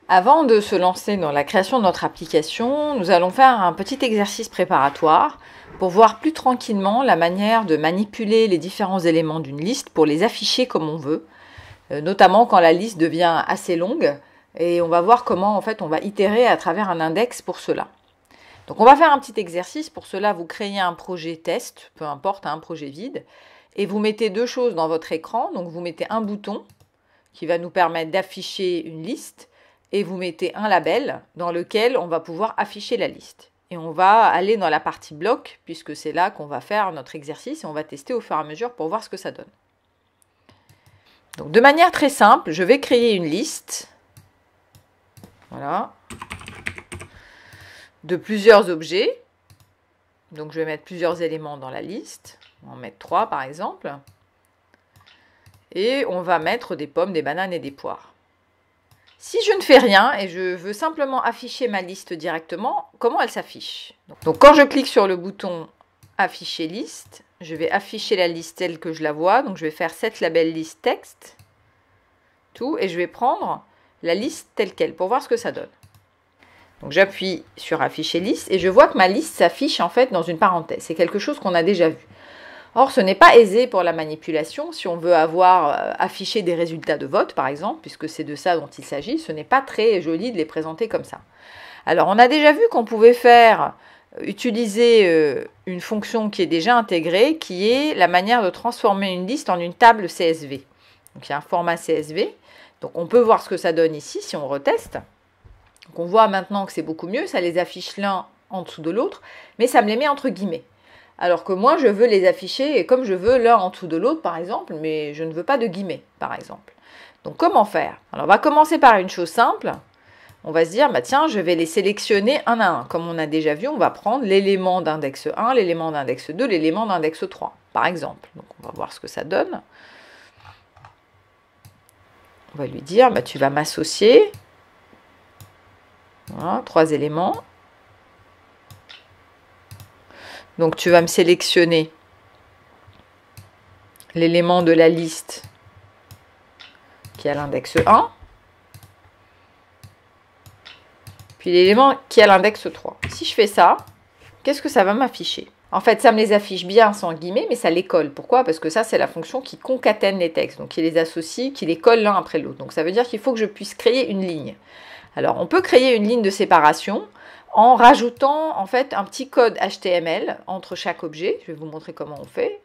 Avant de se lancer dans la création de notre application, nous allons faire un petit exercice préparatoire pour voir plus tranquillement la manière de manipuler les différents éléments d'une liste pour les afficher comme on veut, notamment quand la liste devient assez longue, et on va voir comment en fait on va itérer à travers un index pour cela. Donc on va faire un petit exercice. Pour cela, vous créez un projet test, peu importe, un projet vide, et vous mettez deux choses dans votre écran. Donc vous mettez un bouton qui va nous permettre d'afficher une liste, et vous mettez un label dans lequel on va pouvoir afficher la liste. Et on va aller dans la partie bloc, puisque c'est là qu'on va faire notre exercice, et on va tester au fur et à mesure pour voir ce que ça donne. Donc de manière très simple, je vais créer une liste, voilà, de plusieurs objets. Donc je vais mettre plusieurs éléments dans la liste, on va en mettre 3 par exemple, et on va mettre des pommes, des bananes et des poires. Si je ne fais rien et je veux simplement afficher ma liste directement, comment elle s'affiche? Donc quand je clique sur le bouton afficher liste, je vais afficher la liste telle que je la vois. Donc je vais faire set label list texte, tout, et je vais prendre la liste telle quelle pour voir ce que ça donne. Donc j'appuie sur afficher liste et je vois que ma liste s'affiche en fait dans une parenthèse. C'est quelque chose qu'on a déjà vu. Or, ce n'est pas aisé pour la manipulation. Si on veut avoir affiché des résultats de vote, par exemple, puisque c'est de ça dont il s'agit, ce n'est pas très joli de les présenter comme ça. Alors, on a déjà vu qu'on pouvait utiliser une fonction qui est déjà intégrée, qui est la manière de transformer une liste en une table CSV. Donc, il y a un format CSV. Donc, on peut voir ce que ça donne ici si on reteste. Donc, on voit maintenant que c'est beaucoup mieux. Ça les affiche l'un en dessous de l'autre, mais ça me les met entre guillemets. Alors que moi, je veux les afficher comme je veux l'un en dessous de l'autre, par exemple, mais je ne veux pas de guillemets, par exemple. Donc, comment faire? Alors, on va commencer par une chose simple. On va se dire, bah, tiens, je vais les sélectionner un à un. Comme on a déjà vu, on va prendre l'élément d'index 1, l'élément d'index 2, l'élément d'index 3, par exemple. Donc, on va voir ce que ça donne. On va lui dire, bah, tu vas m'associer. Voilà, 3 éléments. Donc, tu vas me sélectionner l'élément de la liste qui a l'index 1, puis l'élément qui a l'index 3. Si je fais ça, qu'est-ce que ça va m'afficher? En fait, ça me les affiche bien sans guillemets, mais ça les colle. Pourquoi? Parce que ça, c'est la fonction qui concatène les textes, donc qui les associe, qui les colle l'un après l'autre. Donc ça veut dire qu'il faut que je puisse créer une ligne. Alors, on peut créer une ligne de séparation en rajoutant en fait un petit code HTML entre chaque objet. Je vais vous montrer comment on fait.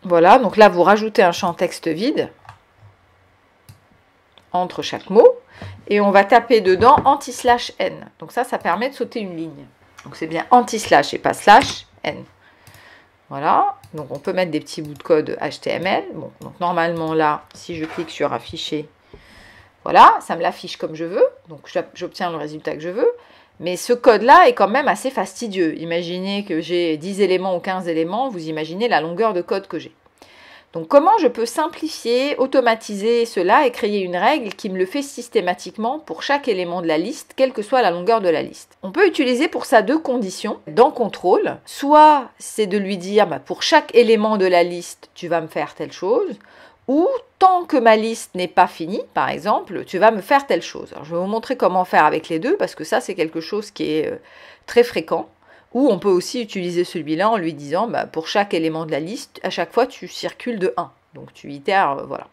Voilà, donc là, vous rajoutez un champ texte vide entre chaque mot, et on va taper dedans anti/n. Donc ça permet de sauter une ligne. Donc c'est bien anti/ et pas /n. Voilà, donc on peut mettre des petits bouts de code HTML. Bon, donc normalement là, si je clique sur afficher, voilà, ça me l'affiche comme je veux, donc j'obtiens le résultat que je veux. Mais ce code-là est quand même assez fastidieux. Imaginez que j'ai 10 éléments ou 15 éléments, vous imaginez la longueur de code que j'ai. Donc comment je peux simplifier, automatiser cela et créer une règle qui me le fait systématiquement pour chaque élément de la liste, quelle que soit la longueur de la liste? On peut utiliser pour ça deux conditions dans contrôle. Soit c'est de lui dire bah, pour chaque élément de la liste, tu vas me faire telle chose, ou tant que ma liste n'est pas finie, par exemple, tu vas me faire telle chose. Alors, je vais vous montrer comment faire avec les deux, parce que ça c'est quelque chose qui est très fréquent. Ou on peut aussi utiliser celui-là en lui disant, bah, pour chaque élément de la liste, à chaque fois, tu circules de 1. Donc, tu itères, voilà.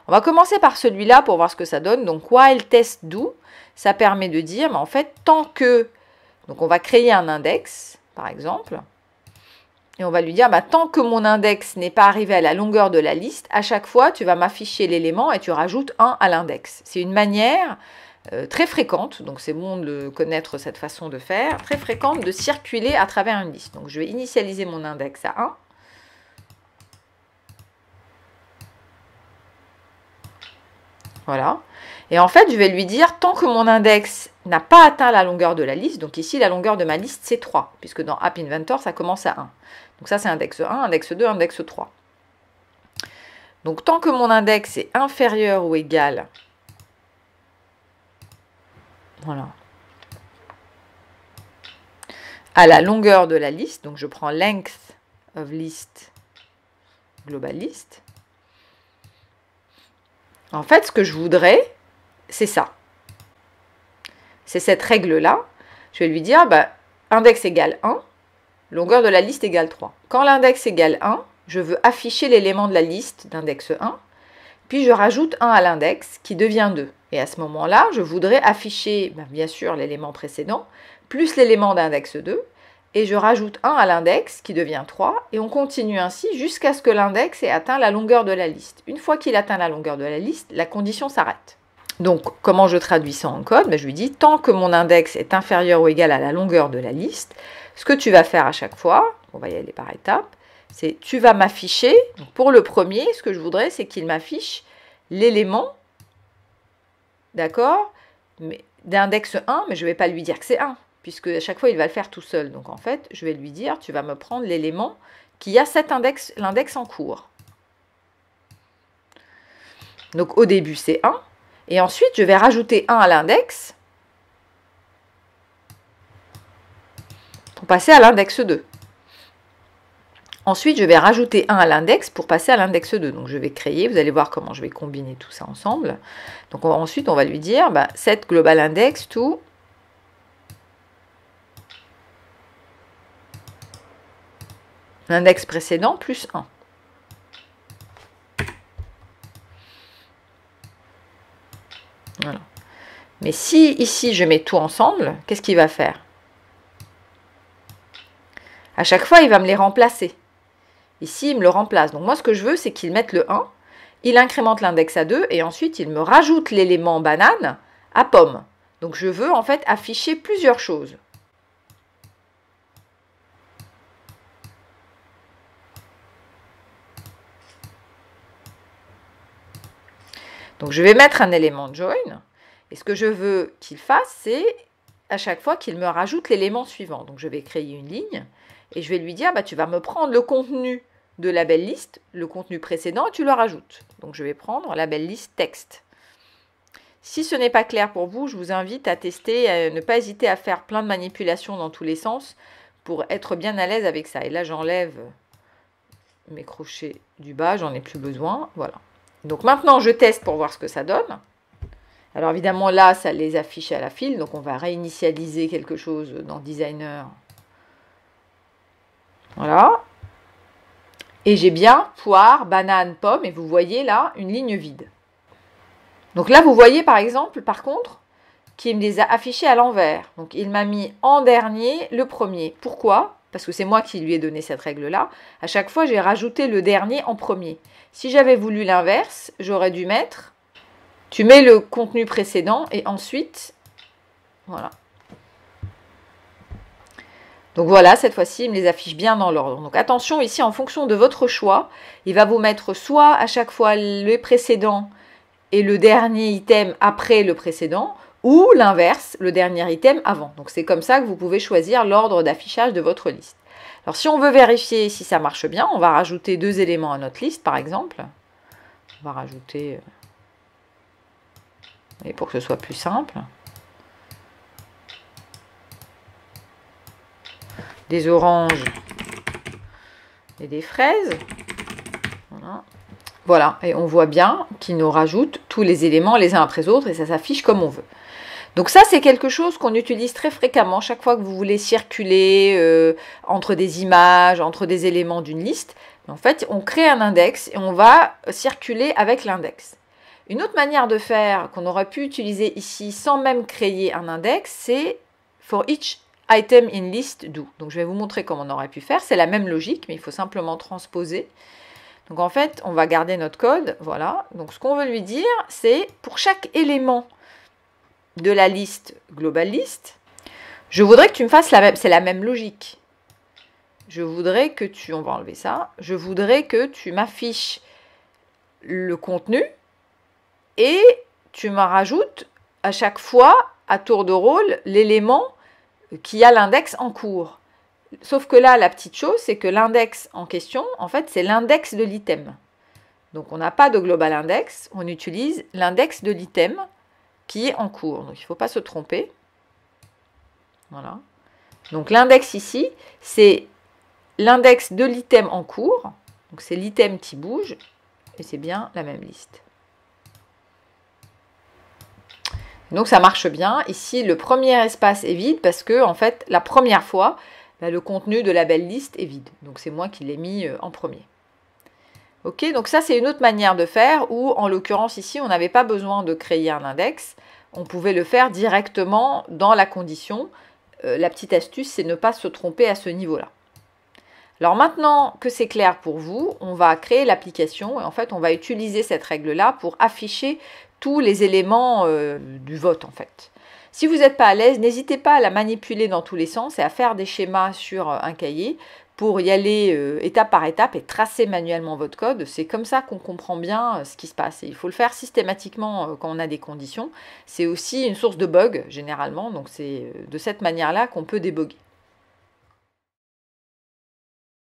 On va commencer par celui-là pour voir ce que ça donne. Donc, while test do, ça permet de dire, mais en fait, tant que... Donc, on va créer un index, par exemple. Et on va lui dire, bah, tant que mon index n'est pas arrivé à la longueur de la liste, à chaque fois, tu vas m'afficher l'élément et tu rajoutes 1 à l'index. C'est une manière... très fréquente, donc c'est bon de connaître cette façon de faire, très fréquente de circuler à travers une liste. Donc je vais initialiser mon index à 1. Voilà. Et en fait, je vais lui dire, tant que mon index n'a pas atteint la longueur de la liste, donc ici, la longueur de ma liste, c'est 3, puisque dans App Inventor, ça commence à 1. Donc ça, c'est index 1, index 2, index 3. Donc tant que mon index est inférieur ou égal, voilà, à la longueur de la liste, donc je prends length of list global list, En fait, ce que je voudrais, c'est ça. C'est cette règle-là. Je vais lui dire, index égale 1, longueur de la liste égale 3. Quand l'index égale 1, je veux afficher l'élément de la liste d'index 1, puis je rajoute 1 à l'index qui devient 2. Et à ce moment-là, je voudrais afficher, bien sûr, l'élément précédent, plus l'élément d'index 2, et je rajoute 1 à l'index qui devient 3, et on continue ainsi jusqu'à ce que l'index ait atteint la longueur de la liste. Une fois qu'il atteint la longueur de la liste, la condition s'arrête. Donc, comment je traduis ça en code? Je lui dis, tant que mon index est inférieur ou égal à la longueur de la liste, ce que tu vas faire à chaque fois, on va y aller par étapes, c'est tu vas m'afficher, pour le premier, ce que je voudrais, c'est qu'il m'affiche l'élément, d'accord, d'index 1, mais je ne vais pas lui dire que c'est 1, puisque à chaque fois, il va le faire tout seul. Donc, en fait, je vais lui dire, tu vas me prendre l'élément qui a cet index, l'index en cours. Donc, au début, c'est 1. Et ensuite, je vais rajouter 1 à l'index pour passer à l'index 2. Ensuite, je vais rajouter 1 à l'index pour passer à l'index 2. Donc, je vais créer, vous allez voir comment je vais combiner tout ça ensemble. Donc, ensuite, on va lui dire set global index to l'index précédent plus 1. Voilà. Mais si ici, je mets tout ensemble, qu'est-ce qu'il va faire? À chaque fois, il va me les remplacer. Ici, il me le remplace. Donc moi, ce que je veux, c'est qu'il mette le 1, il incrémente l'index à 2, et ensuite, il me rajoute l'élément banane à pomme. Donc je veux en fait afficher plusieurs choses. Donc je vais mettre un élément join, et ce que je veux qu'il fasse, c'est à chaque fois qu'il me rajoute l'élément suivant. Donc je vais créer une ligne, et je vais lui dire, tu vas me prendre le contenu de la belle liste, le contenu précédent, et tu le rajoutes. Donc je vais prendre la belle liste texte. Si ce n'est pas clair pour vous, je vous invite à tester, à ne pas hésiter à faire plein de manipulations dans tous les sens pour être bien à l'aise avec ça. Et là, j'enlève mes crochets du bas, j'en ai plus besoin. Voilà. Donc maintenant, je teste pour voir ce que ça donne. Alors évidemment, là, ça les affiche à la file. Donc on va réinitialiser quelque chose dans Designer. Voilà. Et j'ai bien poire, banane, pomme, et vous voyez là une ligne vide. Donc là, vous voyez par exemple, par contre, qu'il me les a affichés à l'envers. Donc il m'a mis en dernier le premier. Pourquoi? Parce que c'est moi qui lui ai donné cette règle-là. À chaque fois, j'ai rajouté le dernier en premier. Si j'avais voulu l'inverse, j'aurais dû mettre, tu mets le contenu précédent et ensuite, voilà. Donc voilà, cette fois-ci, il me les affiche bien dans l'ordre. Donc attention, ici, en fonction de votre choix, il va vous mettre soit à chaque fois le précédent et le dernier item après le précédent, ou l'inverse, le dernier item avant. Donc c'est comme ça que vous pouvez choisir l'ordre d'affichage de votre liste. Alors si on veut vérifier si ça marche bien, on va rajouter 2 éléments à notre liste, par exemple. On va rajouter, et pour que ce soit plus simple, des oranges et des fraises. Voilà. Voilà, et on voit bien qu'il nous rajoute tous les éléments les uns après les autres et ça s'affiche comme on veut. Donc ça, c'est quelque chose qu'on utilise très fréquemment chaque fois que vous voulez circuler entre des images, entre des éléments d'une liste. En fait, on crée un index et on va circuler avec l'index. Une autre manière de faire qu'on aurait pu utiliser ici sans même créer un index, c'est for each item in list do. Donc je vais vous montrer comment on aurait pu faire. C'est la même logique, mais il faut simplement transposer. Donc en fait, on va garder notre code. Voilà. Donc ce qu'on veut lui dire, c'est pour chaque élément de la liste global list, je voudrais que tu me fasses la même, c'est la même logique. Je voudrais que tu, on va enlever ça, je voudrais que tu m'affiches le contenu et tu me rajoutes à chaque fois, à tour de rôle, l'élément qui a l'index en cours. Sauf que là, la petite chose, c'est que l'index en question, en fait, c'est l'index de l'item. Donc on n'a pas de global index, on utilise l'index de l'item qui est en cours. Donc, il ne faut pas se tromper. Voilà. Donc, l'index ici, c'est l'index de l'item en cours. Donc, c'est l'item qui bouge. Et c'est bien la même liste. Donc ça marche bien. Ici, le premier espace est vide parce que, en fait, la première fois, le contenu de la belle liste est vide. Donc c'est moi qui l'ai mis en premier. Ok, donc ça c'est une autre manière de faire où, en l'occurrence ici, on n'avait pas besoin de créer un index. On pouvait le faire directement dans la condition. La petite astuce, c'est ne pas se tromper à ce niveau-là. Alors maintenant que c'est clair pour vous, on va créer l'application et en fait, on va utiliser cette règle-là pour afficher tous les éléments du vote en fait. Si vous n'êtes pas à l'aise, n'hésitez pas à la manipuler dans tous les sens et à faire des schémas sur un cahier pour y aller étape par étape et tracer manuellement votre code. C'est comme ça qu'on comprend bien ce qui se passe. Et il faut le faire systématiquement quand on a des conditions. C'est aussi une source de bugs généralement, donc c'est de cette manière-là qu'on peut débugger.